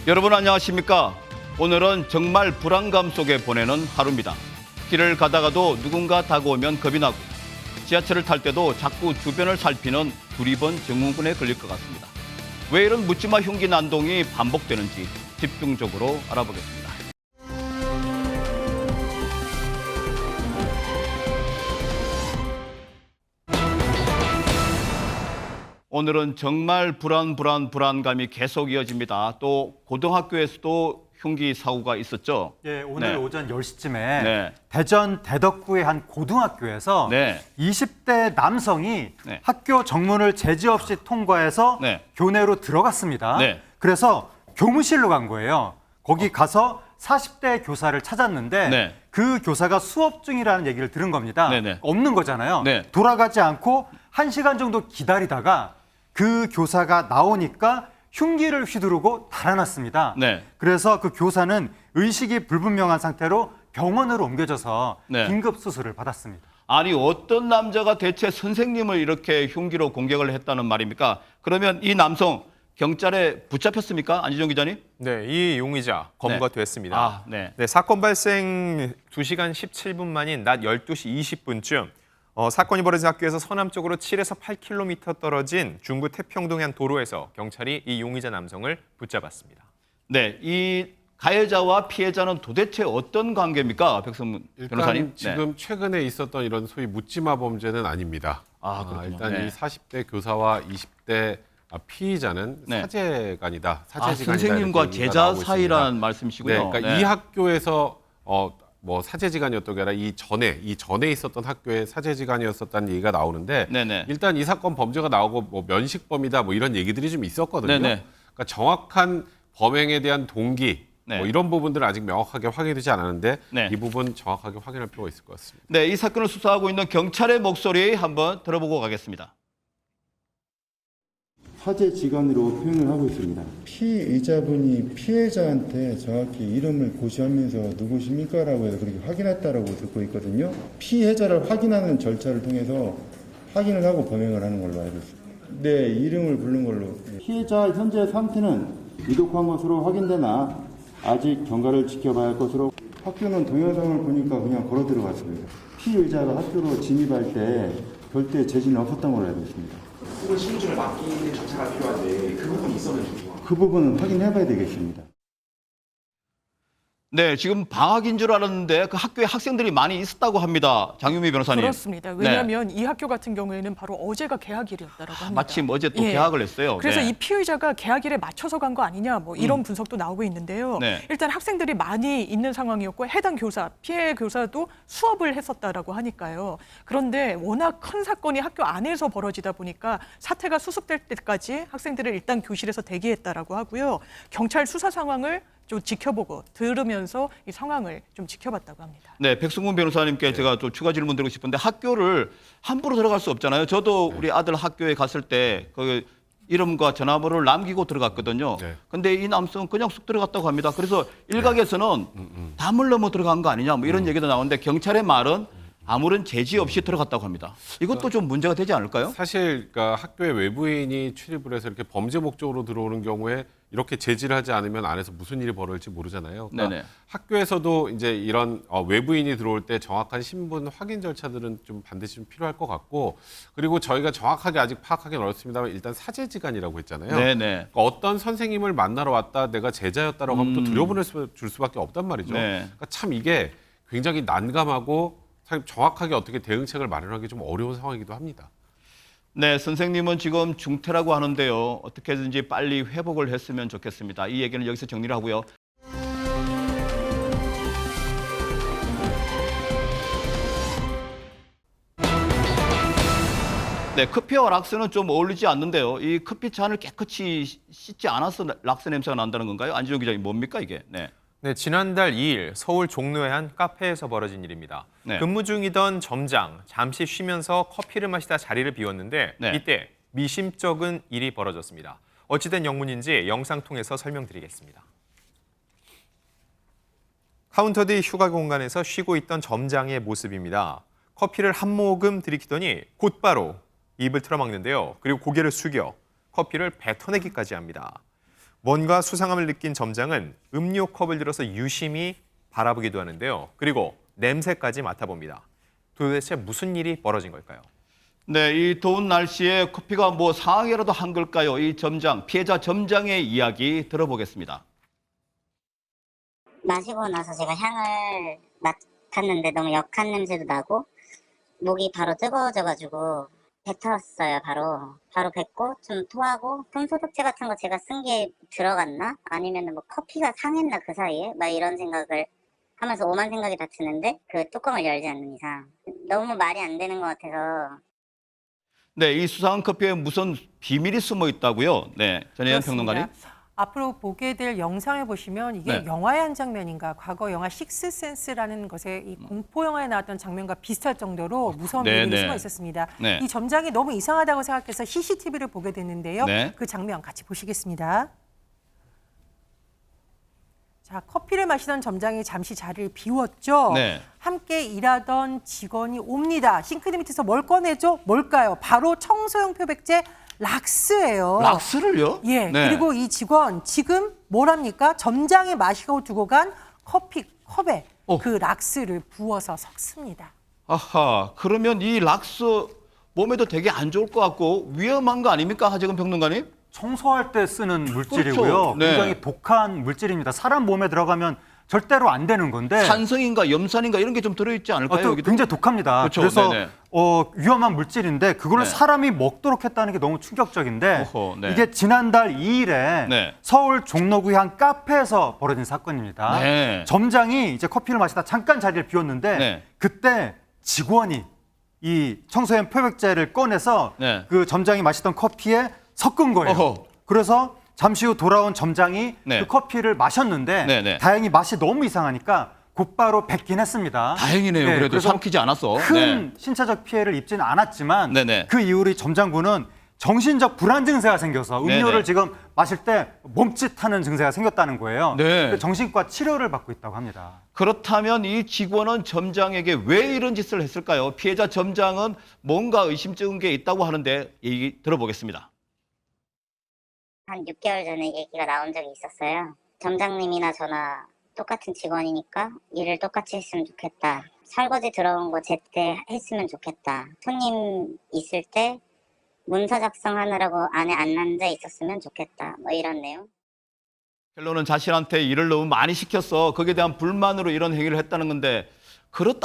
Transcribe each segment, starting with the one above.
여러분 안녕하십니까? 오늘은 정말 불안감 속에 보내는 하루입니다. 길을 가다가도 누군가 다가오면 겁이 나고 지하철을 탈 때도 자꾸 주변을 살피는 두리번 증후군에 걸릴 것 같습니다. 왜 이런 묻지마 흉기 난동이 반복되는지 집중적으로 알아보겠습니다. 오늘은 정말 불안감이 계속 이어집니다. 또 고등학교에서도 흉기 사고가 있었죠. 예, 오늘 네. 오전 10시쯤에 네. 대전 대덕구의 한 고등학교에서 네. 20대 남성이 네. 학교 정문을 제지 없이 통과해서 네. 교내로 들어갔습니다. 네. 그래서 교무실로 간 거예요. 거기 가서 40대 교사를 찾았는데 네. 그 교사가 수업 중이라는 얘기를 들은 겁니다. 네네. 없는 거잖아요. 네. 돌아가지 않고 1시간 정도 기다리다가 그 교사가 나오니까 흉기를 휘두르고 달아났습니다. 네. 그래서 그 교사는 의식이 불분명한 상태로 병원으로 옮겨져서 네. 긴급 수술을 받았습니다. 아니 어떤 남자가 대체 선생님을 이렇게 흉기로 공격을 했다는 말입니까? 그러면 이 남성 경찰에 붙잡혔습니까? 안지정 기자님? 네, 이 용의자 검거가 됐습니다. 아, 네. 네, 사건 발생 2시간 17분 만인 낮 12시 20분쯤 사건이 벌어진 학교에서 서남쪽으로 7에서 8km 떨어진 중구 태평동의 한 도로에서 경찰이 이 용의자 남성을 붙잡았습니다. 네, 이 가해자와 피해자는 도대체 어떤 관계입니까? 백성문 변호사님? 일단 지금 최근에 있었던 이런 소위 묻지마 범죄는 아닙니다. 그렇군요. 일단 네. 이 40대 교사와 20대 피의자는 네. 사제간이다. 사제지간이다. 선생님과 이렇게 얘기가 제자 나오고 사이라는 있습니다. 말씀이시고요. 네, 그러니까 이 학교에서 뭐 사제지간이었던 게 아니라 이 전에 있었던 학교의 사제지간이었었다는 얘기가 나오는데 네네. 일단 이 사건 범죄가 나오고 뭐 면식범이다 뭐 이런 얘기들이 좀 있었거든요. 네네. 그러니까 정확한 범행에 대한 동기 네. 뭐 이런 부분들은 아직 명확하게 확인되지 않았는데 네. 이 부분 정확하게 확인할 필요가 있을 것 같습니다. 네, 이 사건을 수사하고 있는 경찰의 목소리 한번 들어보고 가겠습니다. 사제지간으로 표현을 하고 있습니다. 피의자분이 피해자한테 정확히 이름을 고시하면서 누구십니까? 라고 해서 그렇게 확인했다라고 듣고 있거든요. 피해자를 확인하는 절차를 통해서 확인을 하고 범행을 하는 걸로 알고 있습니다. 네, 이름을 부른 걸로. 피해자 현재 상태는 위독한 것으로 확인되나 아직 경과를 지켜봐야 할 것으로 학교는 동영상을 보니까 그냥 걸어 들어갔습니다. 피의자가 학교로 진입할 때 절대 제지는 없었던 걸로 알고 있습니다. 그런 신분증을 맡기는 절차가 필요한데 그 부분이 있었는지 그 부분은 확인해봐야 되겠습니다. 네, 지금 방학인 줄 알았는데 그 학교에 학생들이 많이 있었다고 합니다. 장유미 변호사님. 그렇습니다. 왜냐하면 이 학교 같은 경우에는 바로 어제가 개학일이었다고 합니다. 마침 어제 또 예. 개학을 했어요. 그래서 네. 이 피의자가 개학일에 맞춰서 간 거 아니냐 뭐 이런 분석도 나오고 있는데요. 네. 일단 학생들이 많이 있는 상황이었고 해당 교사, 피해 교사도 수업을 했었다라고 하니까요. 그런데 워낙 큰 사건이 학교 안에서 벌어지다 보니까 사태가 수습될 때까지 학생들을 일단 교실에서 대기했다라고 하고요. 경찰 수사 상황을 좀 지켜보고 들으면서 이 상황을 좀 지켜봤다고 합니다. 네, 백승훈 변호사님께 제가 또 추가 질문 드리고 싶은데 학교를 함부로 들어갈 수 없잖아요. 저도 우리 아들 학교에 갔을 때 그 이름과 전화번호를 남기고 들어갔거든요. 네. 근데 이 남성은 그냥 쑥 들어갔다고 합니다. 그래서 일각에서는 담을 넘어 들어간 거 아니냐 뭐 이런 얘기도 나오는데 경찰의 말은 아무런 제지 없이 들어갔다고 합니다. 이것도 좀 문제가 되지 않을까요? 사실 그러니까 학교에 외부인이 출입을 해서 이렇게 범죄 목적으로 들어오는 경우에 이렇게 제지를 하지 않으면 안에서 무슨 일이 벌어질지 모르잖아요. 그러니까 네네. 학교에서도 이제 이런 외부인이 들어올 때 정확한 신분 확인 절차들은 좀 반드시 좀 필요할 것 같고 그리고 저희가 정확하게 아직 파악하기는 어렵습니다만 일단 사제지간이라고 했잖아요. 네네. 그러니까 어떤 선생님을 만나러 왔다 내가 제자였다라고 하면 또 들여보낼 줄 수밖에 없단 말이죠. 네. 그러니까 참 이게 굉장히 난감하고 참 정확하게 어떻게 대응책을 마련하기 좀 어려운 상황이기도 합니다. 네, 선생님은 지금 중퇴라고 하는데요. 어떻게든지 빨리 회복을 했으면 좋겠습니다. 이 얘기는 여기서 정리를 하고요. 네, 커피와 락스는 좀 어울리지 않는데요. 이 커피 잔을 깨끗이 씻지 않아서 락스 냄새가 난다는 건가요? 안지용 기자님, 뭡니까 이게? 네. 네, 지난달 2일 서울 종로의 한 카페에서 벌어진 일입니다. 네. 근무 중이던 점장, 잠시 쉬면서 커피를 마시다 자리를 비웠는데 네. 이때 미심쩍은 일이 벌어졌습니다. 어찌된 영문인지 영상 통해서 설명드리겠습니다. 카운터 뒤 휴가 공간에서 쉬고 있던 점장의 모습입니다. 커피를 한 모금 들이키더니 곧바로 입을 틀어막는데요. 그리고 고개를 숙여 커피를 뱉어내기까지 합니다. 뭔가 수상함을 느낀 점장은 음료 컵을 들어서 유심히 바라보기도 하는데요. 그리고 냄새까지 맡아봅니다. 도대체 무슨 일이 벌어진 걸까요? 네, 이 더운 날씨에 커피가 뭐 상하게라도 한 걸까요? 이 점장, 피해자 점장의 이야기 들어보겠습니다. 마시고 나서 제가 향을 맡았는데 너무 역한 냄새도 나고 목이 바로 뜨거워져가지고 뱉었어요. 바로 뱉고 좀 토하고 손소독제 같은 거 제가 쓴 게 들어갔나? 아니면 뭐 커피가 상했나 그 사이에? 막 이런 생각을 하면서 오만 생각이 다 드는데 그 뚜껑을 열지 않는 이상 너무 말이 안 되는 것 같아서. 네, 이 수상한 커피에 무슨 비밀이 숨어 있다고요? 네, 전혜연 그렇습니다. 평론가님. 앞으로 보게 될 영상을 보시면 이게 네. 영화의 한 장면인가, 과거 영화 식스센스라는 것에 이 공포 영화에 나왔던 장면과 비슷할 정도로 무서운 네, 비밀이 네. 숨어 있었습니다. 네. 이 점장이 너무 이상하다고 생각해서 CCTV를 보게 됐는데요. 네. 그 장면 같이 보시겠습니다. 자, 커피를 마시던 점장이 잠시 자리를 비웠죠. 네. 함께 일하던 직원이 옵니다. 싱크대 밑에서 뭘 꺼내죠? 뭘까요? 바로 청소용 표백제 락스예요. 락스를요? 예, 네. 그리고 이 직원 지금 뭘 합니까? 점장이 마시고 두고 간 커피 컵에 그 락스를 부어서 섞습니다. 아하, 그러면 이 락스 몸에도 되게 안 좋을 것 같고 위험한 거 아닙니까? 하재근 평론가님? 청소할 때 쓰는 물질이고요. 그렇죠. 네. 굉장히 독한 물질입니다. 사람 몸에 들어가면 절대로 안 되는 건데 산성인가 염산인가 이런 게 좀 들어있지 않을까요? 또 여기도? 굉장히 독합니다. 그렇죠. 그래서 네네. 위험한 물질인데 그거를 네. 사람이 먹도록 했다는 게 너무 충격적인데 어허, 네. 이게 지난달 2일에 네. 서울 종로구의 한 카페에서 벌어진 사건입니다. 네. 점장이 이제 커피를 마시다 잠깐 자리를 비웠는데 네. 그때 직원이 이 청소용 표백제를 꺼내서 네. 그 점장이 마시던 커피에 섞은 거예요. 어허. 그래서 잠시 후 돌아온 점장이 네. 그 커피를 마셨는데 네, 네. 다행히 맛이 너무 이상하니까 곧바로 뱉긴 했습니다. 다행이네요. 그래도 그래서 삼키지 않았어. 큰 신체적 피해를 입지는 않았지만 네, 네. 그 이후로 이 점장분은 정신적 불안 증세가 생겨서 네, 음료를 네. 지금 마실 때 몸짓하는 증세가 생겼다는 거예요. 네. 그래서 정신과 치료를 받고 있다고 합니다. 그렇다면 이 직원은 점장에게 왜 이런 짓을 했을까요? 피해자 점장은 뭔가 의심쩍은 게 있다고 하는데 얘기 들어보겠습니다. 한 6개월 전에 얘기가 나온 적이 있었어요. 점장님이나 저나 똑같은 직원이니까 일을 똑같이 했으면 좋겠다. 설거지 들어온 거 제때 했으면 좋겠다. 손님 있을 때 문서 작성하느라고 안에 안 앉아 있었으면 좋겠다. 뭐 이런 내용. 결론은 자신한테 일을 너무 많이 시켜서 거기에 대한 불만으로 이런 행위를 했다는 건데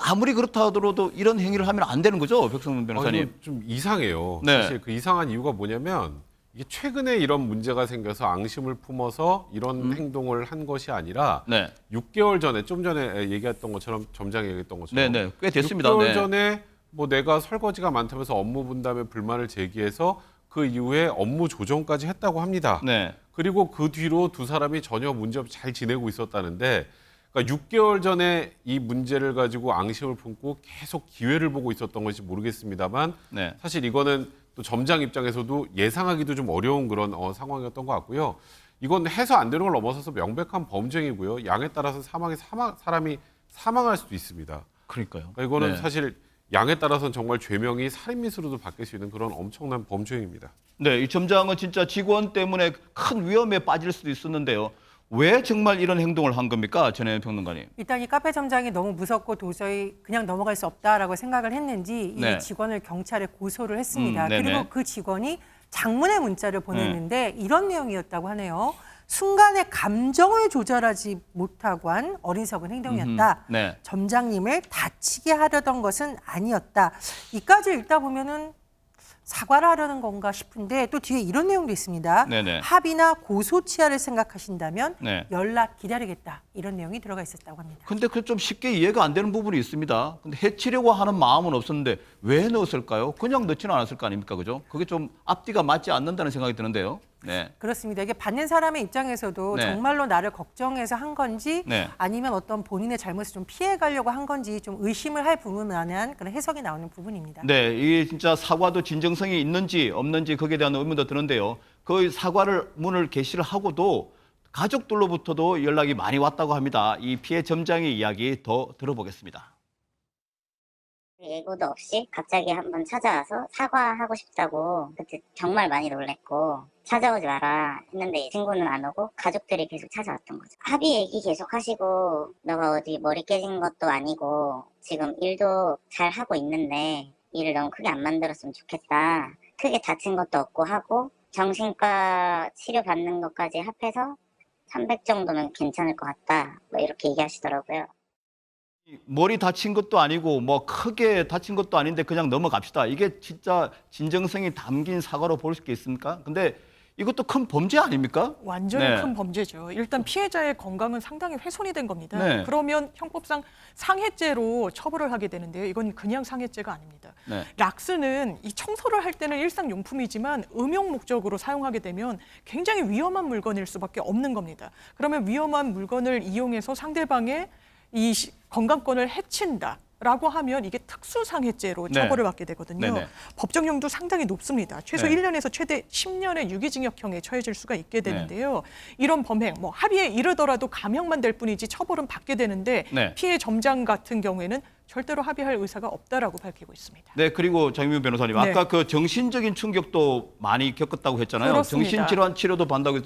아무리 그렇다 하더라도 이런 행위를 하면 안 되는 거죠, 백성문 변호사님? 이거 좀 이상해요. 네. 사실 그 이상한 이유가 뭐냐면 이게 최근에 이런 문제가 생겨서 앙심을 품어서 이런 행동을 한 것이 아니라 네. 6개월 전에 좀 전에 얘기했던 것처럼 점장이 얘기했던 것처럼 네, 꽤 됐습니다. 6개월 네. 전에 뭐 내가 설거지가 많다면서 업무 분담에 불만을 제기해서 그 이후에 업무 조정까지 했다고 합니다. 네. 그리고 그 뒤로 두 사람이 전혀 문제없이 잘 지내고 있었다는데 그러니까 6개월 전에 이 문제를 가지고 앙심을 품고 계속 기회를 보고 있었던 것이 모르겠습니다만 네. 사실 이거는 또 점장 입장에서도 예상하기도 좀 어려운 그런 상황이었던 것 같고요. 이건 해서 안 되는 걸 넘어서서 명백한 범죄이고요. 양에 따라서 사람이 사망할 수도 있습니다. 그러니까요. 그러니까 이거는 네. 사실 양에 따라서는 정말 죄명이 살인미수로도 바뀔 수 있는 그런 엄청난 범죄입니다. 네, 이 점장은 진짜 직원 때문에 큰 위험에 빠질 수도 있었는데요. 왜 정말 이런 행동을 한 겁니까, 전혜연 평론가님? 일단 이 카페 점장이 너무 무섭고 도저히 그냥 넘어갈 수 없다라고 생각을 했는지 네. 이 직원을 경찰에 고소를 했습니다. 네네. 그리고 그 직원이 장문의 문자를 보냈는데 이런 내용이었다고 하네요. 순간의 감정을 조절하지 못하고 한 어리석은 행동이었다. 네. 점장님을 다치게 하려던 것은 아니었다. 이까지 읽다 보면은 사과를 하려는 건가 싶은데 또 뒤에 이런 내용도 있습니다. 네네. 합의나 고소치하를 생각하신다면 네. 연락 기다리겠다. 이런 내용이 들어가 있었다고 합니다. 근데 그 좀 쉽게 이해가 안 되는 부분이 있습니다. 근데 해치려고 하는 마음은 없었는데 왜 넣었을까요? 그냥 넣지는 않았을 거 아닙니까, 그죠? 그게 좀 앞뒤가 맞지 않는다는 생각이 드는데요. 네. 그렇습니다. 이게 받는 사람의 입장에서도 네. 정말로 나를 걱정해서 한 건지 네. 아니면 어떤 본인의 잘못을 좀 피해 가려고 한 건지 좀 의심을 할 부분만한 그런 해석이 나오는 부분입니다. 네, 이게 진짜 사과도 진정성이 있는지 없는지 거기에 대한 의문도 드는데요. 그 사과를 문을 게시를 하고도 가족들로부터도 연락이 많이 왔다고 합니다. 이 피해 점장의 이야기 더 들어보겠습니다. 예고도 없이 갑자기 한번 찾아와서 사과하고 싶다고 그때 정말 많이 놀랬고 찾아오지 마라 했는데 친구는 안 오고 가족들이 계속 찾아왔던 거죠. 합의 얘기 계속 하시고 너가 어디 머리 깨진 것도 아니고 지금 일도 잘 하고 있는데 일을 너무 크게 안 만들었으면 좋겠다. 크게 다친 것도 없고 하고 정신과 치료 받는 것까지 합해서 300 정도면 괜찮을 것 같다. 뭐 이렇게 얘기하시더라고요. 머리 다친 것도 아니고 뭐 크게 다친 것도 아닌데 그냥 넘어갑시다. 이게 진짜 진정성이 담긴 사과로 볼 수 있습니까? 근데 이것도 큰 범죄 아닙니까? 완전히 네. 큰 범죄죠. 일단 피해자의 건강은 상당히 훼손이 된 겁니다. 네. 그러면 형법상 상해죄로 처벌을 하게 되는데요. 이건 그냥 상해죄가 아닙니다. 네. 락스는 이 청소를 할 때는 일상용품이지만 음용 목적으로 사용하게 되면 굉장히 위험한 물건일 수밖에 없는 겁니다. 그러면 위험한 물건을 이용해서 상대방의 이 건강권을 해친다라고 하면 이게 특수상해죄로 네. 처벌을 받게 되거든요. 네네. 법정형도 상당히 높습니다. 최소 네. 1년에서 최대 10년의 유기징역형에 처해질 수가 있게 되는데요. 이런 범행, 뭐 합의에 이르더라도 감형만 될 뿐이지 처벌은 받게 되는데 네. 피해 점장 같은 경우에는 절대로 합의할 의사가 없다라고 밝히고 있습니다. 네, 그리고 장윤 변호사님, 네. 아까 그 정신적인 충격도 많이 겪었다고 했잖아요. 그렇습니다. 정신질환 치료도 받는다고 했...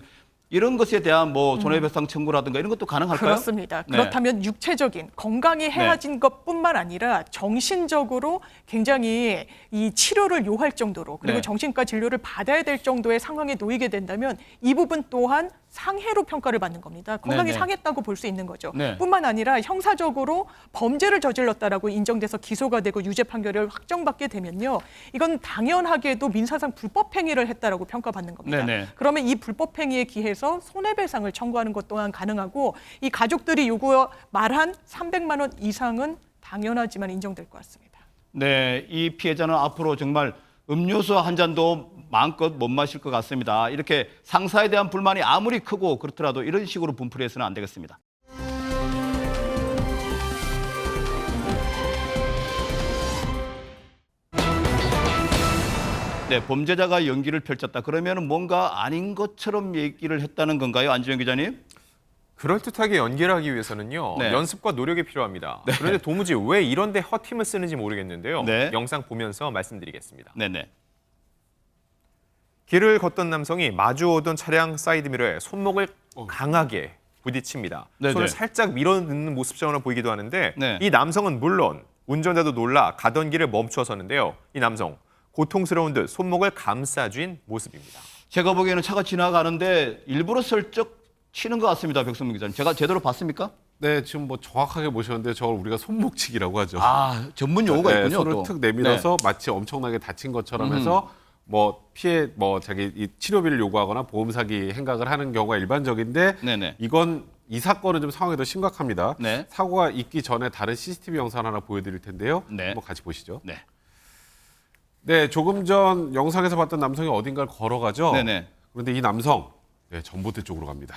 이런 것에 대한 뭐 손해배상 청구라든가 이런 것도 가능할까요? 그렇습니다. 네. 그렇다면 육체적인 건강이 해아진 것뿐만 아니라 정신적으로 굉장히 이 치료를 요할 정도로 그리고 네. 정신과 진료를 받아야 될 정도의 상황에 놓이게 된다면 이 부분 또한 상해로 평가를 받는 겁니다. 건강이 네네. 상했다고 볼 수 있는 거죠. 네. 뿐만 아니라 형사적으로 범죄를 저질렀다라고 인정돼서 기소가 되고 유죄 판결을 확정받게 되면요. 이건 당연하게도 민사상 불법 행위를 했다라고 평가받는 겁니다. 네네. 그러면 이 불법 행위에 기해서 손해배상을 청구하는 것 또한 가능하고 이 가족들이 요구 말한 300만 원 이상은 당연하지만 인정될 것 같습니다. 네, 이 피해자는 앞으로 정말 음료수 한 잔도 마음껏 못 마실 것 같습니다. 이렇게 상사에 대한 불만이 아무리 크고 그렇더라도 이런 식으로 분풀이해서는 안 되겠습니다. 네, 범죄자가 연기를 펼쳤다. 그러면 뭔가 아닌 것처럼 얘기를 했다는 건가요, 안지영 기자님? 그럴듯하게 연기를 하기 위해서는요. 네. 연습과 노력이 필요합니다. 그런데 도무지 왜 이런 데 헛힘을 쓰는지 모르겠는데요. 네. 영상 보면서 말씀드리겠습니다. 네네. 길을 걷던 남성이 마주오던 차량 사이드미러에 손목을 강하게 부딪힙니다. 네네. 손을 살짝 밀어넣는 모습처럼 보이기도 하는데 네. 이 남성은 물론 운전자도 놀라 가던 길을 멈춰서는데요. 이 남성 고통스러운 듯 손목을 감싸쥔 모습입니다. 제가 보기에는 차가 지나가는데 일부러 슬쩍 치는 것 같습니다, 백성민 기자님. 제가 제대로 봤습니까? 네, 지금 뭐 정확하게 보셨는데 저걸 우리가 손목치기라고 하죠. 아, 전문 용어가 네, 있군요. 손을 또. 툭 내밀어서 마치 엄청나게 다친 것처럼 해서 뭐 피해 뭐 자기 이 치료비를 요구하거나 보험 사기 행각을 하는 경우가 일반적인데 네네. 이 사건은 좀 상황이 더 심각합니다. 네. 사고가 있기 전에 다른 CCTV 영상 하나 보여드릴 텐데요. 네. 한번 같이 보시죠. 네. 네, 조금 전 영상에서 봤던 남성이 어딘가를 걸어가죠. 네네. 그런데 이 남성 네, 전봇대 쪽으로 갑니다.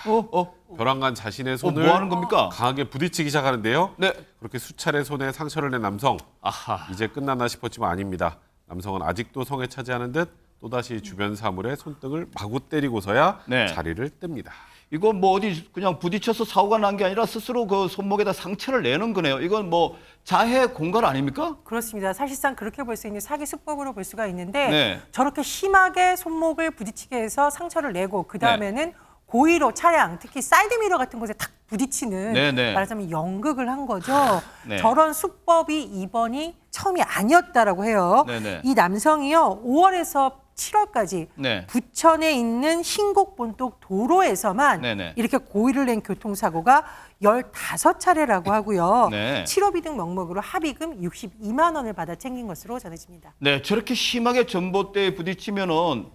벼랑간 자신의 손을 뭐 하는 겁니까? 강하게 부딪히기 시작하는데요. 네. 그렇게 수차례 손에 상처를 낸 남성. 아하. 이제 끝났나 싶었지만 아닙니다. 남성은 아직도 성에 차지 않은 듯 또다시 주변 사물에 손등을 마구 때리고서야 네. 자리를 뜹니다. 이건 뭐 어디 그냥 부딪혀서 사고가 난 게 아니라 스스로 그 손목에다 상처를 내는 거네요. 이건 뭐 자해 공갈 아닙니까? 그렇습니다. 사실상 그렇게 볼 수 있는 사기 수법으로 볼 수가 있는데 네. 저렇게 심하게 손목을 부딪히게 해서 상처를 내고 그다음에는 고의로 차량, 특히 사이드미러 같은 곳에 탁 부딪히는 네네. 말하자면 연극을 한 거죠. 네. 저런 수법이 이번이 처음이 아니었다라고 해요. 네네. 이 남성이요. 5월에서 7월까지 네. 부천에 있는 신곡본독 도로에서만 네네. 이렇게 고의를 낸 교통사고가 15차례라고 하고요. 네. 치료비 등 명목으로 합의금 62만 원을 받아 챙긴 것으로 전해집니다. 네, 저렇게 심하게 전봇대에 부딪히면은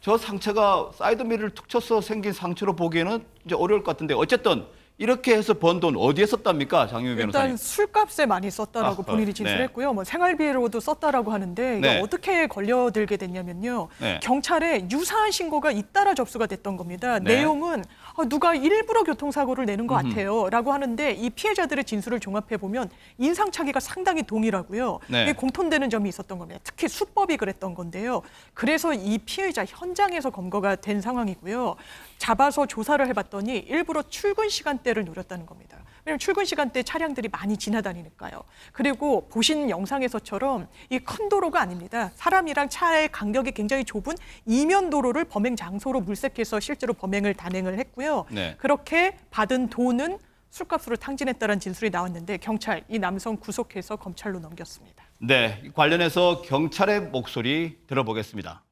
저 상처가 사이드미러를 툭 쳐서 생긴 상처로 보기에는 이제 어려울 것 같은데 어쨌든 이렇게 해서 번 돈 어디에 썼답니까, 장윤 변호사님? 일단 술값에 많이 썼다라고 아하, 본인이 진술했고요. 뭐 생활비로도 썼다라고 하는데 이거 네. 어떻게 걸려들게 됐냐면요. 네. 경찰에 유사한 신고가 잇따라 접수가 됐던 겁니다. 네. 내용은 누가 일부러 교통사고를 내는 것 같아요라고 하는데 이 피해자들의 진술을 종합해 보면 인상착의가 상당히 동일하고요. 네. 이게 공통되는 점이 있었던 겁니다. 특히 수법이 그랬던 건데요. 그래서 이 피해자 현장에서 검거가 된 상황이고요. 잡아서 조사를 해봤더니 일부러 출근 시간대를 노렸다는 겁니다. 왜냐하면 출근 시간대 차량들이 많이 지나다니니까요. 그리고 보신 영상에서처럼 이 큰 도로가 아닙니다. 사람이랑 차의 간격이 굉장히 좁은 이면 도로를 범행 장소로 물색해서 실제로 범행을 단행을 했고요. 네. 그렇게 받은 돈은 술값으로 탕진했다는 진술이 나왔는데 경찰 이 남성 구속해서 검찰로 넘겼습니다. 네, 관련해서 경찰의 목소리 들어보겠습니다.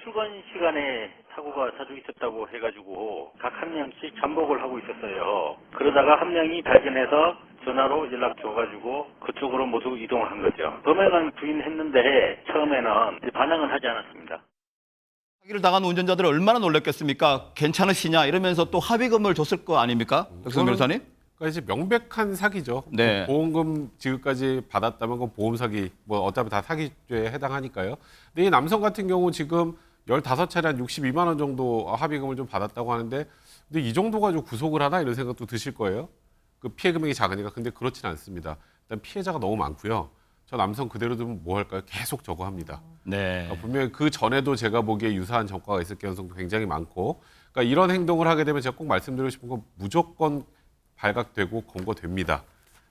출근 시간에 사고가 자주 있었다고 해가지고 각 한 명씩 잠복을 하고 있었어요. 그러다가 한 명이 발견해서 전화로 연락 줘가지고 그쪽으로 모두 이동을 한 거죠. 범행은 부인했는데 처음에는 반항은 하지 않았습니다. 사기를 당한 운전자들 얼마나 놀랐겠습니까? 괜찮으시냐 이러면서 또 합의금을 줬을 거 아닙니까? 백승 변호사님? 그러니까 이제 명백한 사기죠. 네. 보험금 지급까지 받았다면 그건 보험 사기, 뭐 어차피 다 사기죄에 해당하니까요. 근데 이 남성 같은 경우 지금 15차례 한 62만 원 정도 합의금을 좀 받았다고 하는데, 근데 이 정도 가지고 구속을 하나 이런 생각도 드실 거예요. 그 피해 금액이 작으니까. 근데 그렇진 않습니다. 일단 피해자가 너무 많고요. 저 남성 그대로 두면 뭐 할까요? 계속 저거 합니다. 네. 분명히 그 전에도 제가 보기에 유사한 전과가 있을 가능성도 굉장히 많고, 그러니까 이런 행동을 하게 되면 제가 꼭 말씀드리고 싶은 건 무조건 발각되고 검거됩니다.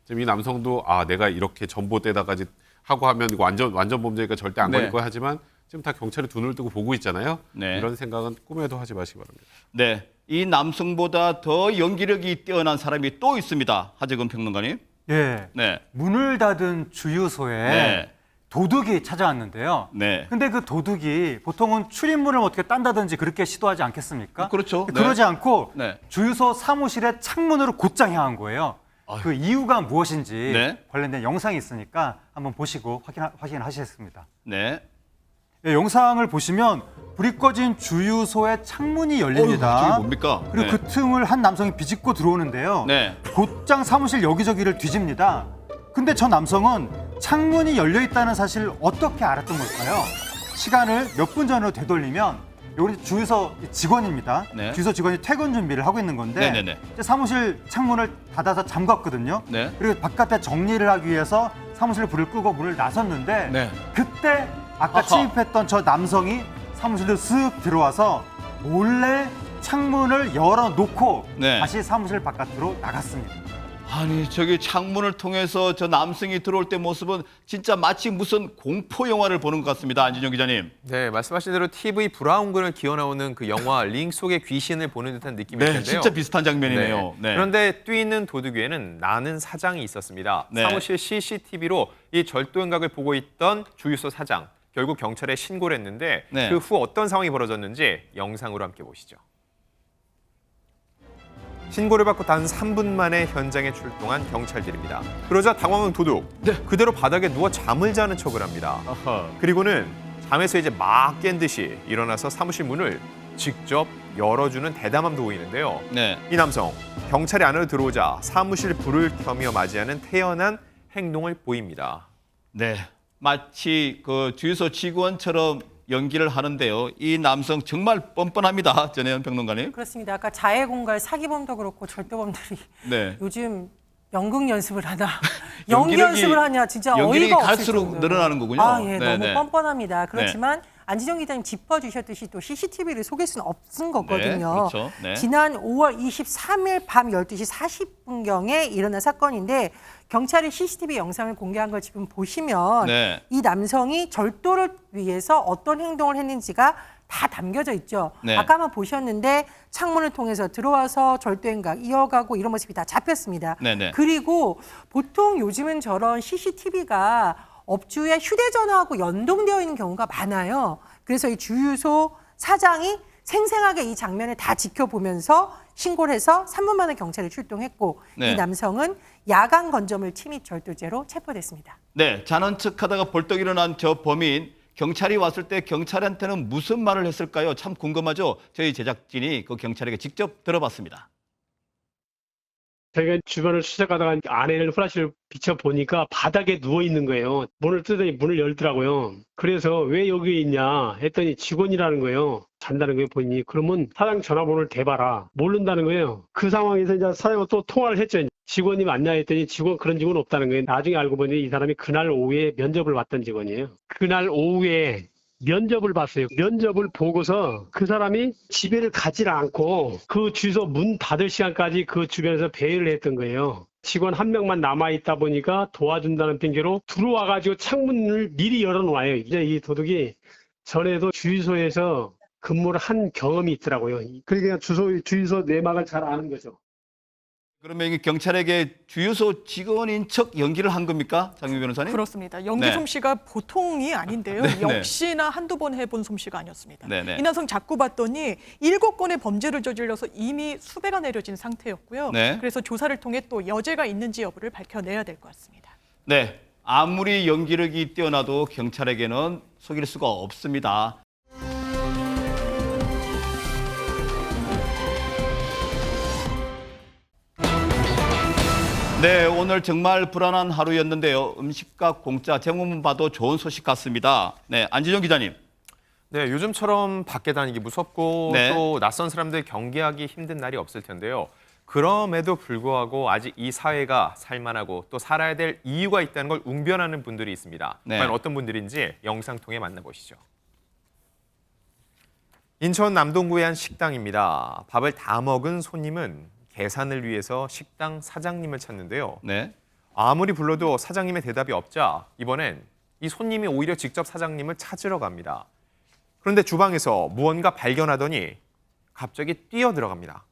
지금 이 남성도 내가 이렇게 전봇대다까지 하고 하면 이거 완전 범죄니까 절대 안 걸릴 네. 거야 하지만 지금 다 경찰이 두 눈을 뜨고 보고 있잖아요. 네. 이런 생각은 꿈에도 하지 마시기 바랍니다. 네, 이 남성보다 더 연기력이 뛰어난 사람이 또 있습니다. 하재근 평론가님. 예. 네. 문을 닫은 주유소에 네. 도둑이 찾아왔는데요. 네. 근데 그 도둑이 보통은 출입문을 어떻게 딴다든지 그렇게 시도하지 않겠습니까? 그렇죠. 네. 그러지 않고 네. 주유소 사무실의 창문으로 곧장 향한 거예요. 그 이유가 무엇인지 네. 관련된 영상이 있으니까 한번 보시고 확인하시겠습니다. 네. 예, 영상을 보시면 불이 꺼진 주유소의 창문이 열립니다. 저게 뭡니까? 그리고 네. 그 틈을 한 남성이 비집고 들어오는데요. 네. 곧장 사무실 여기저기를 뒤집니다. 근데 저 남성은 창문이 열려 있다는 사실을 어떻게 알았던 걸까요? 시간을 몇 분 전으로 되돌리면 여기 주유소 직원입니다. 네. 주유소 직원이 퇴근 준비를 하고 있는 건데 네네네. 이제 사무실 창문을 닫아서 잠갔거든요. 네. 그리고 바깥에 정리를 하기 위해서 사무실 불을 끄고 문을 나섰는데 네. 그때 아까 아하. 침입했던 저 남성이 사무실로 쓱 들어와서 몰래 창문을 열어놓고 네. 다시 사무실 바깥으로 나갔습니다. 아니 저기 창문을 통해서 저 남성이 들어올 때 모습은 진짜 마치 무슨 공포 영화를 보는 것 같습니다. 안진영 기자님. 네, 말씀하신 대로 TV 브라운관을 기어 나오는 그 영화 링 속의 귀신을 보는 듯한 느낌일 네, 텐데요. 진짜 비슷한 장면이네요. 네. 그런데 뛰는 도둑 위에는 나는 사장이 있었습니다. 네. 사무실 CCTV로 이 절도 행각을 보고 있던 주유소 사장. 결국 경찰에 신고를 했는데 네. 그 후 어떤 상황이 벌어졌는지 영상으로 함께 보시죠. 신고를 받고 단 3분 만에 현장에 출동한 경찰들입니다. 그러자 당황한 도둑, 그대로 바닥에 누워 잠을 자는 척을 합니다. 아하. 그리고는 잠에서 이제 막 깬 듯이 일어나서 사무실 문을 직접 열어주는 대담함도 보이는데요. 네. 이 남성, 경찰이 안으로 들어오자 사무실 불을 켜며 맞이하는 태연한 행동을 보입니다. 네. 마치 그 주유소 직원처럼 연기를 하는데요. 이 남성 정말 뻔뻔합니다. 전혜연 평론가님. 그렇습니다. 아까 자해공갈 사기범도 그렇고 절도범들이 네. 요즘 연극 연습을 하나, 연기 연습을 하냐 진짜 연기력이 어이가 없을 갈수록 정도로. 늘어나는 거군요. 아, 예, 네, 너무 네. 뻔뻔합니다. 그렇지만 안지정 기자님 짚어주셨듯이 또 CCTV를 속일 수는 없은 거거든요. 그렇죠. 네. 지난 5월 23일 밤 12시 40분경에 일어난 사건인데 경찰이 CCTV 영상을 공개한 걸 지금 보시면 네. 이 남성이 절도를 위해서 어떤 행동을 했는지가 다 담겨져 있죠. 네. 아까 한번 보셨는데 창문을 통해서 들어와서 절도 행각 이어가고 이런 모습이 다 잡혔습니다. 네네. 그리고 보통 요즘은 저런 CCTV가 업주의 휴대전화하고 연동되어 있는 경우가 많아요. 그래서 이 주유소 사장이 생생하게 이 장면을 다 지켜보면서 신고를 해서 3분 만에 경찰이 출동했고 네. 이 남성은 야간 건조물 침입 절도죄로 체포됐습니다. 네. 자는 척하다가 벌떡 일어난 저 범인. 경찰이 왔을 때 경찰한테는 무슨 말을 했을까요? 참 궁금하죠? 저희 제작진이 그 경찰에게 직접 들어봤습니다. 저희가 주변을 수색하다가 아내를 후라시를 비춰보니까 바닥에 누워있는 거예요. 문을 뜯더니 문을 열더라고요. 그래서 왜 여기 있냐 했더니 직원이라는 거예요. 잔다는 거예요, 본인이. 그러면 사장 전화번호를 대봐라. 모른다는 거예요. 그 상황에서 이제 사장과 또 통화를 했죠. 직원이 맞냐 했더니 그런 직원 없다는 거예요. 나중에 알고 보니 이 사람이 그날 오후에 면접을 봤던 직원이에요. 그날 오후에 면접을 봤어요. 면접을 보고서 그 사람이 집에를 가지 않고 그 주유소 문 닫을 시간까지 그 주변에서 배회를 했던 거예요. 직원 한 명만 남아있다 보니까 도와준다는 핑계로 들어와가지고 창문을 미리 열어놓아요. 이제 이 도둑이 전에도 주유소에서 근무를 한 경험이 있더라고요. 그러니까 주유소 내막을 잘 아는 거죠. 그러면 이게 경찰에게 주유소 직원인 척 연기를 한 겁니까? 장윤 변호사님? 그렇습니다. 연기 네. 솜씨가 보통이 아닌데요. 네, 네. 역시나 한두 번 해본 솜씨가 아니었습니다. 네, 네. 이 남성 자꾸 봤더니 7건의 범죄를 저질러서 이미 수배가 내려진 상태였고요. 네. 그래서 조사를 통해 또 여죄가 있는지 여부를 밝혀내야 될 것 같습니다. 네, 아무리 연기력이 뛰어나도 경찰에게는 속일 수가 없습니다. 네, 오늘 정말 불안한 하루였는데요. 음식값 공짜 제목만 봐도 좋은 소식 같습니다. 네, 안지정 기자님. 네, 요즘처럼 밖에 다니기 무섭고 네. 또 낯선 사람들 경계하기 힘든 날이 없을 텐데요. 그럼에도 불구하고 아직 이 사회가 살만하고 또 살아야 될 이유가 있다는 걸 웅변하는 분들이 있습니다. 네. 과연 어떤 분들인지 영상 통해 만나보시죠. 인천 남동구의 한 식당입니다. 밥을 다 먹은 손님은 계산을 위해서 식당 사장님을 찾는데요. 네. 아무리 불러도 사장님의 대답이 없자 이번엔 이 손님이 오히려 직접 사장님을 찾으러 갑니다. 그런데 주방에서 무언가 발견하더니 갑자기 뛰어 들어갑니다.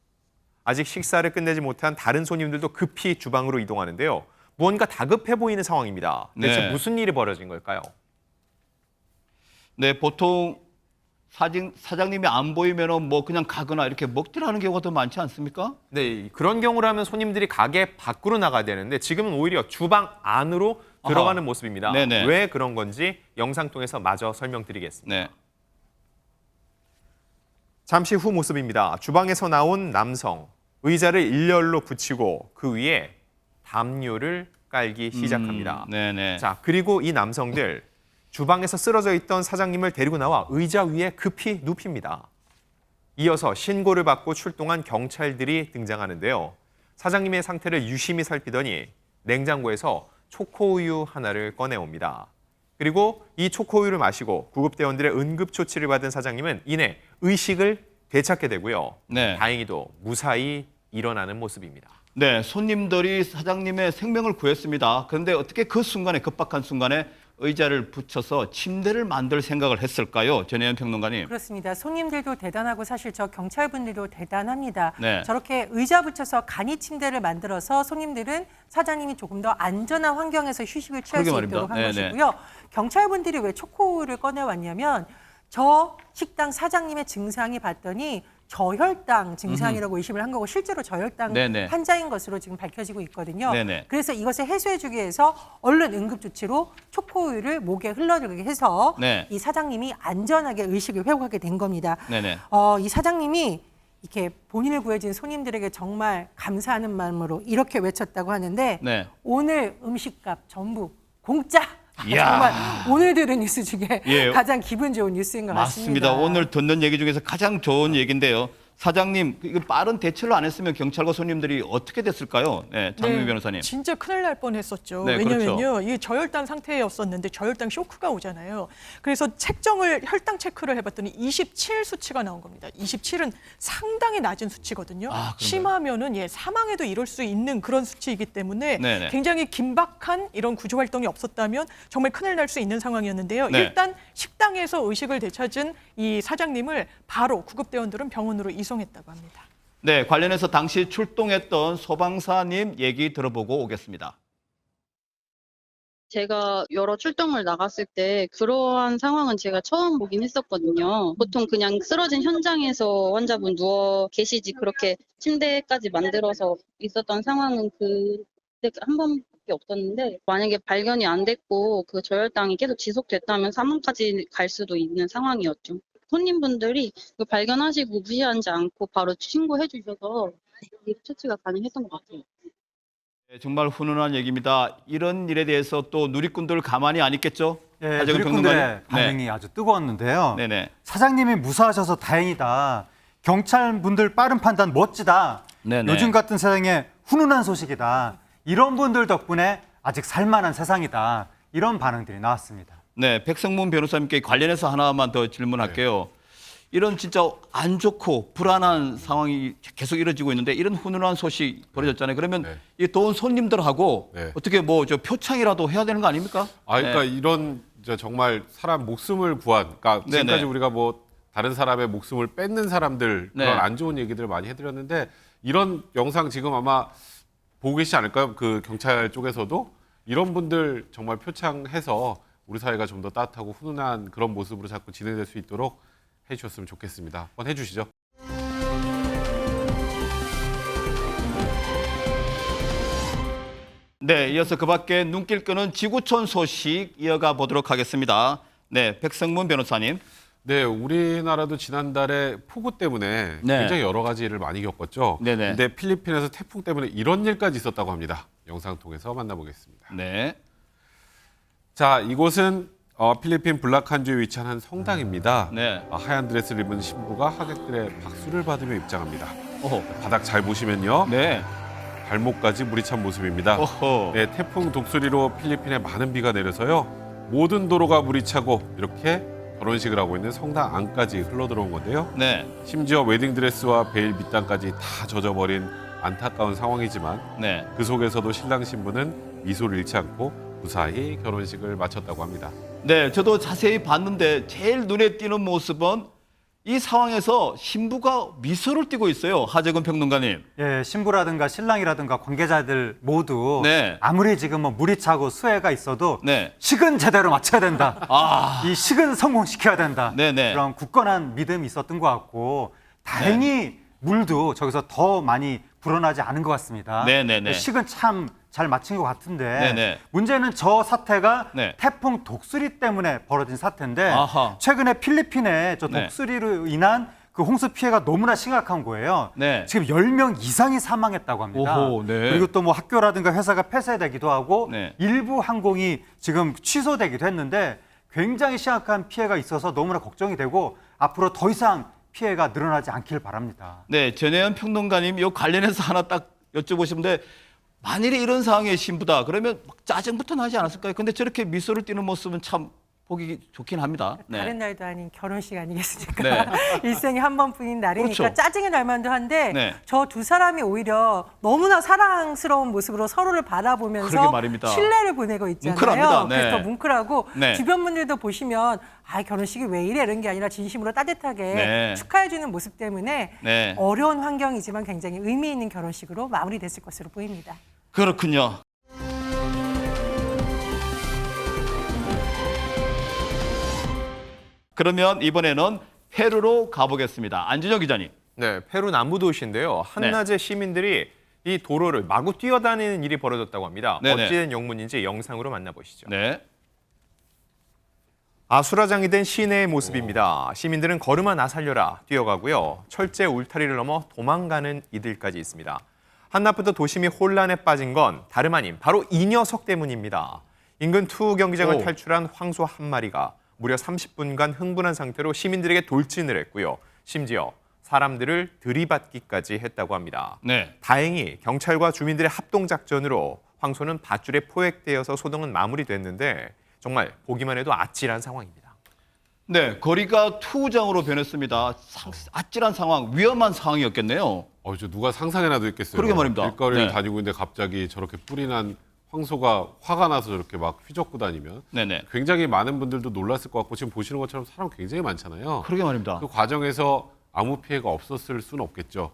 아직 식사를 끝내지 못한 다른 손님들도 급히 주방으로 이동하는데요. 무언가 다급해 보이는 상황입니다. 대체 네. 무슨 일이 벌어진 걸까요? 네, 보통 사장님이 안 보이면 뭐 그냥 가거나 이렇게 먹튀를 하는 경우가 더 많지 않습니까? 네, 그런 경우라면 손님들이 가게 밖으로 나가야 되는데 지금은 오히려 주방 안으로 들어가는 아하. 모습입니다. 네네. 왜 그런 건지 영상 통해서 마저 설명드리겠습니다. 네. 잠시 후 모습입니다. 주방에서 나온 남성, 의자를 일렬로 붙이고 그 위에 담요를 깔기 시작합니다. 네네. 자, 그리고 이 남성들 주방에서 쓰러져 있던 사장님을 데리고 나와 의자 위에 급히 눕힙니다. 이어서 신고를 받고 출동한 경찰들이 등장하는데요. 사장님의 상태를 유심히 살피더니 냉장고에서 초코우유 하나를 꺼내옵니다. 그리고 이 초코우유를 마시고 구급대원들의 응급조치를 받은 사장님은 이내 의식을 되찾게 되고요. 네. 다행히도 무사히 일어나는 모습입니다. 네, 손님들이 사장님의 생명을 구했습니다. 그런데 어떻게 그 순간에, 급박한 순간에 의자를 붙여서 침대를 만들 생각을 했을까요? 전혜연 평론가님. 그렇습니다. 손님들도 대단하고 사실 저 경찰분들도 대단합니다. 네. 저렇게 의자 붙여서 간이 침대를 만들어서 손님들은 사장님이 조금 더 안전한 환경에서 휴식을 취할 그러게 수 말입니다. 있도록 한 네네. 것이고요. 경찰분들이 왜 초코우유를 꺼내왔냐면 저 식당 사장님의 증상이 봤더니 저혈당 증상이라고 의심을 한 거고 실제로 저혈당 네네. 환자인 것으로 지금 밝혀지고 있거든요. 네네. 그래서 이것을 해소해주기 위해서 얼른 응급조치로 초코우유를 목에 흘러들게 해서 네. 이 사장님이 안전하게 의식을 회복하게 된 겁니다. 네네. 이 사장님이 이렇게 본인을 구해준 손님들에게 정말 감사하는 마음으로 이렇게 외쳤다고 하는데 네. 오늘 음식값 전부 공짜! 이야. 정말 오늘 들은 뉴스 중에 예. 가장 기분 좋은 뉴스인 것 같습니다. 맞습니다. 오늘 듣는 얘기 중에서 가장 좋은 얘기인데요. 사장님, 이거 빠른 대처를 안 했으면 경찰과 손님들이 어떻게 됐을까요? 네, 장민 변호사님. 진짜 큰일 날 뻔했었죠. 네, 왜냐면요, 그렇죠. 이게 저혈당 상태였었는데 저혈당 쇼크가 오잖아요. 그래서 혈당 체크를 해봤더니 27 수치가 나온 겁니다. 27은 상당히 낮은 수치거든요. 아, 그런가요? 심하면은 사망에도 이를 수 있는 그런 수치이기 때문에 네네. 굉장히 긴박한 이런 구조 활동이 없었다면 정말 큰일 날 수 있는 상황이었는데요. 네. 일단 식당에서 의식을 되찾은 이 사장님을 바로 구급대원들은 병원으로 이송했다고 합니다. 네, 관련해서 당시 출동했던 소방사님 얘기 들어보고 오겠습니다. 제가 여러 출동을 나갔을 때 그러한 상황은 제가 처음 보긴 했었거든요. 보통 그냥 쓰러진 현장에서 환자분 누워 계시지 그렇게 침대까지 만들어서 있었던 상황은 그때 한 번밖에 없었는데 만약에 발견이 안 됐고 그 저혈당이 계속 지속됐다면 사망까지 갈 수도 있는 상황이었죠. 손님분들이 그 발견하시고 무시하지 않고 바로 신고해 주셔서 처치가 가능했던 것 같아요. 네, 정말 훈훈한 얘기입니다. 이런 일에 대해서 또 누리꾼들 가만히 안 있겠죠? 네, 하정우 누리꾼들의 평론가님. 반응이 아주 뜨거웠는데요. 네네. 사장님이 무사하셔서 다행이다. 경찰분들 빠른 판단 멋지다. 네네. 요즘 같은 세상에 훈훈한 소식이다. 이런 분들 덕분에 아직 살만한 세상이다. 이런 반응들이 나왔습니다. 네, 백성문 변호사님께 관련해서 하나만 더 질문할게요. 이런 진짜 안 좋고 불안한 상황이 계속 이어지고 있는데 이런 훈훈한 소식 벌어졌잖아요. 그러면 네. 이 또 온 손님들하고 네. 어떻게 뭐 저 표창이라도 해야 되는 거 아닙니까? 그러니까 이런 정말 사람 목숨을 구한, 그러니까 네네. 지금까지 우리가 뭐 다른 사람의 목숨을 뺏는 사람들 네. 그런 안 좋은 얘기들을 많이 해드렸는데 이런 영상 지금 아마 보고 계시지 않을까요? 그 경찰 쪽에서도 이런 분들 정말 표창해서 우리 사회가 좀 더 따뜻하고 훈훈한 그런 모습으로 자꾸 진행될 수 있도록 해주셨으면 좋겠습니다. 한번 해주시죠. 네, 이어서 그 밖에 눈길 끄는 지구촌 소식 이어가 보도록 하겠습니다. 네, 백성문 변호사님. 네, 우리나라도 지난달에 폭우 때문에 네. 굉장히 여러 가지 일을 많이 겪었죠. 네네. 근데 필리핀에서 태풍 때문에 이런 일까지 있었다고 합니다. 영상 통해서 만나보겠습니다. 네. 자, 이곳은 필리핀 블라칸주에 위치한 한 성당입니다. 네. 하얀 드레스를 입은 신부가 하객들의 박수를 받으며 입장합니다. 어허. 바닥 잘 보시면요. 네. 발목까지 물이 찬 모습입니다. 어허. 네, 태풍 독수리로 필리핀에 많은 비가 내려서요. 모든 도로가 물이 차고 이렇게 결혼식을 하고 있는 성당 안까지 흘러들어온 건데요. 네. 심지어 웨딩드레스와 베일 밑단까지 다 젖어버린 안타까운 상황이지만 네. 그 속에서도 신랑 신부는 미소를 잃지 않고 무사히 결혼식을 마쳤다고 합니다. 네, 저도 자세히 봤는데 제일 눈에 띄는 모습은 이 상황에서 신부가 미소를 띠고 있어요. 하재근 평론가님. 예, 신부라든가 신랑이라든가 관계자들 모두 네. 아무리 지금 뭐 물이 차고 수해가 있어도 네. 식은 제대로 맞춰야 된다. 아. 이 식은 성공시켜야 된다. 네네. 그런 굳건한 믿음이 있었던 것 같고 다행히 물도 저기서 더 많이 불어나지 않은 것 같습니다. 네네네. 식은 참 잘 맞힌 것 같은데 네네. 문제는 저 사태가 네. 태풍 독수리 때문에 벌어진 사태인데 아하. 최근에 필리핀에 저 네. 독수리로 인한 그 홍수 피해가 너무나 심각한 거예요. 네. 지금 10명 이상이 사망했다고 합니다. 오호, 네. 그리고 또 뭐 학교라든가 회사가 폐쇄되기도 하고 네. 일부 항공이 지금 취소되기도 했는데 굉장히 심각한 피해가 있어서 너무나 걱정이 되고 앞으로 더 이상 피해가 늘어나지 않길 바랍니다. 네, 전혜연 평론가님 이 관련해서 하나 딱 여쭤보시는데 만일에 이런 상황의 신부다 그러면 막 짜증부터 나지 않았을까요? 근데 저렇게 미소를 띠는 모습은 참 보기 좋긴 합니다. 다른 날도 아닌 결혼식 아니겠습니까? 네. 일생에 한 번뿐인 날이니까 그렇죠. 짜증이 날 만도 한데 네. 저 두 사람이 오히려 너무나 사랑스러운 모습으로 서로를 바라보면서 그러게 말입니다. 신뢰를 보내고 있잖아요. 뭉클합니다. 네. 그래서 더 뭉클하고 네. 주변 분들도 보시면 결혼식이 왜 이래 이런 게 아니라 진심으로 따뜻하게 네. 축하해주는 모습 때문에 네. 어려운 환경이지만 굉장히 의미 있는 결혼식으로 마무리됐을 것으로 보입니다. 그렇군요. 그러면 이번에는 페루로 가보겠습니다. 안준영 기자님. 네, 페루 남부 도시인데요. 한낮에 시민들이 이 도로를 마구 뛰어다니는 일이 벌어졌다고 합니다. 네네. 어찌된 영문인지 영상으로 만나보시죠. 네. 아수라장이 된 시내의 모습입니다. 시민들은 걸음아 나 살려라 뛰어가고요. 철제 울타리를 넘어 도망가는 이들까지 있습니다. 한낮부터 도심이 혼란에 빠진 건 다름 아닌 바로 이 녀석 때문입니다. 인근 투 경기장을 오. 탈출한 황소 한 마리가 무려 30분간 흥분한 상태로 시민들에게 돌진을 했고요. 심지어 사람들을 들이받기까지 했다고 합니다. 네. 다행히 경찰과 주민들의 합동작전으로 황소는 밧줄에 포획되어서 소동은 마무리됐는데 정말 보기만 해도 아찔한 상황입니다. 네, 거리가 투우장으로 변했습니다. 아찔한 상황, 위험한 상황이었겠네요. 저 누가 상상해놔도 있겠어요. 그러게 말입니다. 길거리를 네. 다니고 있는데 갑자기 저렇게 뿔이 난 황소가 화가 나서 저렇게 막 휘젓고 다니면 네네. 굉장히 많은 분들도 놀랐을 것 같고 지금 보시는 것처럼 사람 굉장히 많잖아요. 그러게 말입니다. 그 과정에서 아무 피해가 없었을 수는 없겠죠.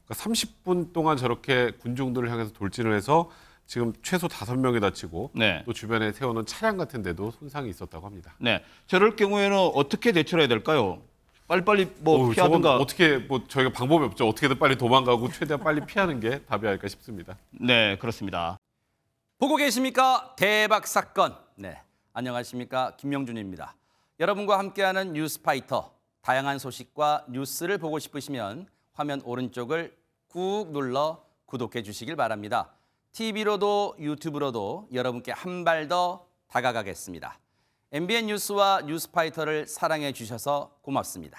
그러니까 30분 동안 저렇게 군중들을 향해서 돌진을 해서 지금 최소 5명이 다치고 네. 또 주변에 세워놓은 차량 같은 데도 손상이 있었다고 합니다. 네. 저럴 경우에는 어떻게 대처해야 될까요? 빨리빨리 뭐 저건 피하든가. 어떻게 저희가 방법이 없죠. 어떻게든 빨리 도망가고 최대한 빨리 피하는 게 답이 아닐까 싶습니다. 네, 그렇습니다. 보고 계십니까? 대박 사건. 네, 안녕하십니까? 김명준입니다. 여러분과 함께하는 뉴스파이터. 다양한 소식과 뉴스를 보고 싶으시면 화면 오른쪽을 꾹 눌러 구독해 주시길 바랍니다. TV로도 유튜브로도 여러분께 한 발 더 다가가겠습니다. MBN 뉴스와 뉴스파이터를 사랑해 주셔서 고맙습니다.